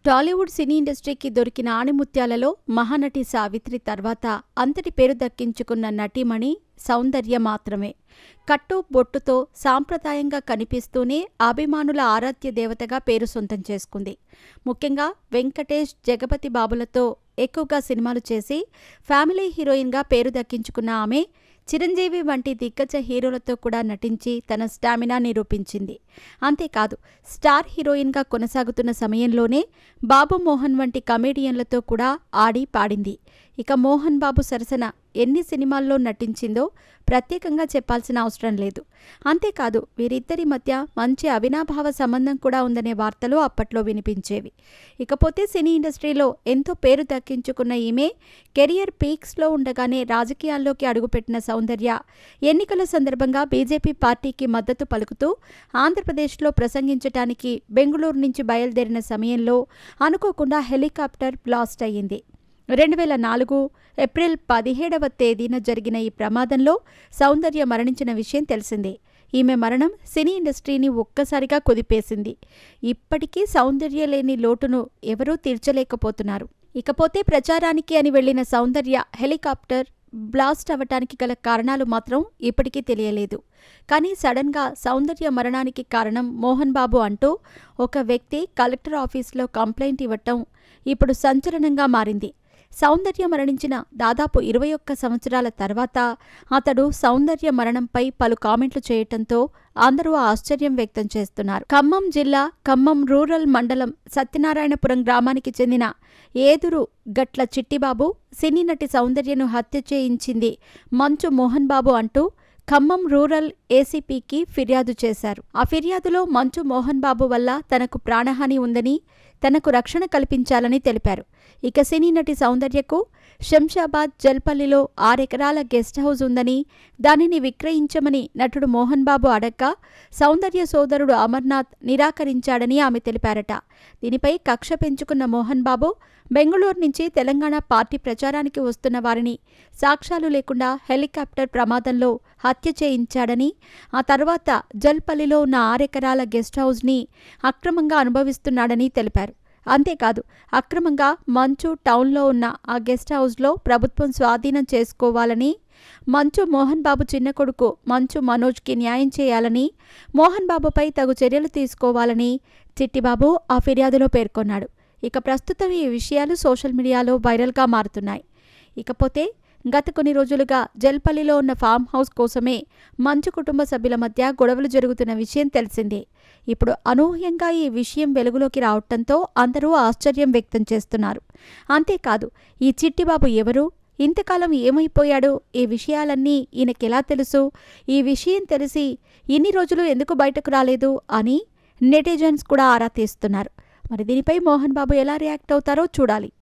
టాలీవుడ్ సినీ ఇండస్ట్రీకి దొరికిన ఆణిముత్యాలలో మహానటి సావిత్రి తర్వాత అంతటి పేరు దక్కించుకున్న నటీమణి సౌందర్య మాత్రమే. కట్టు బొట్టుతో సాంప్రదాయంగా కనిపిస్తూనే అభిమానుల ఆరాధ్య దేవతగా పేరు సొంతం చేసుకుంది. ముఖ్యంగా వెంకటేష్, జగపతి బాబులతో ఎక్కువగా సినిమాలు చేసి ఫ్యామిలీ హీరోయిన్గా పేరు దక్కించుకున్న ఆమె చిరంజీవి వంటి దిగ్గజ హీరోలతో కూడా నటించి తన స్టామినా నిరూపించింది. అంతేకాదు, స్టార్ హీరోయిన్గా కొనసాగుతున్న సమయంలోనే బాబు మోహన్ వంటి కమేడియన్లతో కూడా ఆడి పాడింది. ఇక మోహన్ బాబు సరసన ఎన్ని సినిమాల్లో నటించిందో ప్రత్యేకంగా చెప్పాల్సిన అవసరం లేదు. అంతేకాదు, వీరిద్దరి మధ్య మంచి అవినాభావ సంబంధం కూడా ఉందనే వార్తలు అప్పట్లో వినిపించేవి. ఇకపోతే సినీ ఇండస్ట్రీలో ఎంతో పేరు దక్కించుకున్న ఈమె కెరియర్ పీక్స్లో ఉండగానే రాజకీయాల్లోకి అడుగుపెట్టిన సౌందర్య ఎన్నికల సందర్భంగా బీజేపీ పార్టీకి మద్దతు పలుకుతూ ఆంధ్రప్రదేశ్లో ప్రసంగించడానికి బెంగళూరు నుంచి బయలుదేరిన సమయంలో అనుకోకుండా హెలికాప్టర్ బ్లాస్ట్ అయ్యింది. 2004 ఏప్రిల్ 17వ తేదీన జరిగిన ఈ ప్రమాదంలో సౌందర్య మరణించిన విషయం తెలిసిందే. ఈమె మరణం సినీ ఇండస్ట్రీని ఒక్కసారిగా కుదిపేసింది. ఇప్పటికీ సౌందర్య లేని లోటును ఎవరూ తీర్చలేకపోతున్నారు. ఇకపోతే ప్రచారానికి అని వెళ్లిన సౌందర్య హెలికాప్టర్ బ్లాస్ట్ అవ్వటానికి గల కారణాలు మాత్రం ఇప్పటికీ తెలియలేదు. కానీ సడన్గా సౌందర్య మరణానికి కారణం మోహన్ బాబు అంటూ ఒక వ్యక్తి కలెక్టర్ ఆఫీసులో కంప్లైంట్ ఇవ్వటం ఇప్పుడు సంచలనంగా మారింది. సౌందర్య మరణించిన దాదాపు 21 సంవత్సరాల తర్వాత అతడు సౌందర్య మరణంపై పలు కామెంట్లు చేయటంతో అందరూ ఆశ్చర్యం వ్యక్తం చేస్తున్నారు. ఖమ్మం జిల్లా ఖమ్మం రూరల్ మండలం సత్యనారాయణపురం గ్రామానికి చెందిన ఏదురు గట్ల చిట్టిబాబు సినీ నటి సౌందర్యను హత్య చేయించింది మంచు మోహన్ బాబు అంటూ ఖమ్మం రూరల్ ఏసీపీకి ఫిర్యాదు చేశారు. ఆ ఫిర్యాదులో మంచు మోహన్ బాబు వల్ల తనకు ప్రాణహాని ఉందని, తనకు రక్షణ కల్పించాలని తెలిపారు. ఇక సినీ నటి సౌందర్యకు శంషాబాద్ జల్పల్లిలో 6 ఎకరాల గెస్ట్ హౌస్ ఉందని, దానిని విక్రయించమని నటుడు మోహన్ బాబు అడగ్గా సౌందర్య సోదరుడు అమర్నాథ్ నిరాకరించాడని ఆమె తెలిపారట. దీనిపై కక్ష పెంచుకున్న మోహన్ బాబు బెంగళూరు నుంచి తెలంగాణ పార్టీ ప్రచారానికి వస్తున్న వారిని సాక్ష్యాలు లేకుండా హెలికాప్టర్ ప్రమాదంలో హత్య చేయించాడని, ఆ తర్వాత జల్పల్లిలో ఉన్న 6 ఎకరాల గెస్ట్ హౌస్ని అక్రమంగా అనుభవిస్తున్నాడని తెలిపారు. అంతేకాదు, అక్రమంగా మంచు టౌన్లో ఉన్న ఆ గెస్ట్ హౌస్లో ప్రభుత్వం స్వాధీనం చేసుకోవాలని, మంచు మోహన్ బాబు చిన్న కొడుకు మంచు మనోజ్కి న్యాయం చేయాలని, మోహన్ బాబుపై తగు చర్యలు తీసుకోవాలని చిట్టిబాబు ఆ ఫిర్యాదులో పేర్కొన్నాడు. ఇక ప్రస్తుతం ఈ విషయాలు సోషల్ మీడియాలో వైరల్గా మారుతున్నాయి. ఇకపోతే గత కొన్ని రోజులుగా జల్పల్లిలో ఉన్న ఫామ్ హౌస్ కోసమే మంచు కుటుంబ సభ్యుల మధ్య గొడవలు జరుగుతున్న విషయం తెలిసిందే. ఇప్పుడు అనూహ్యంగా ఈ విషయం వెలుగులోకి రావటంతో అందరూ ఆశ్చర్యం వ్యక్తం చేస్తున్నారు. అంతేకాదు, ఈ చిట్టిబాబు ఎవరు, ఇంతకాలం ఏమైపోయాడు, ఈ విషయాలన్నీ ఈయనకెలా తెలుసు, ఈ విషయం తెలిసి ఇన్ని రోజులు ఎందుకు బయటకు రాలేదు అని నెటిజన్స్ కూడా ఆరా తీస్తున్నారు. మరి దీనిపై మోహన్ బాబు ఎలా రియాక్ట్ అవుతారో చూడాలి.